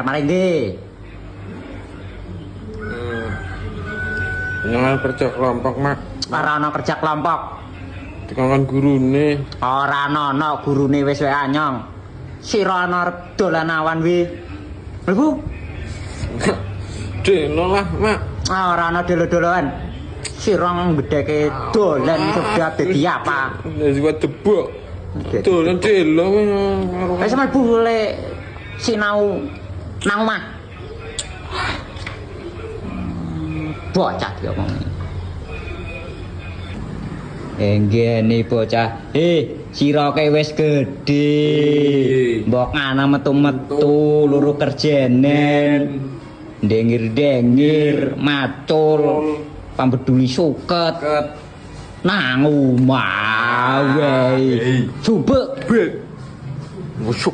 arep nggih. Jangan kerja kelompok, Mak. Ora ana kerja kelompok. Dikongkon gurune. Ora ana gurune wis wae anyong. Sira ana arep dolan awan wi. Lho, Delo lah, Mak. ora ana dolo-doloan. Sira nggedheke dolan sudah dadi apa? Wis kuwi debok. Dolan delo Wis mlebu le sinau nang omah. Bocah diomongi. Enggene bocah. Sira ke wis gedhe. Mbok ana metu-metu luru kerjenen. Dengir-dengir, macul, pambeduli suket. Nang omah wae. Jubek. Busuk.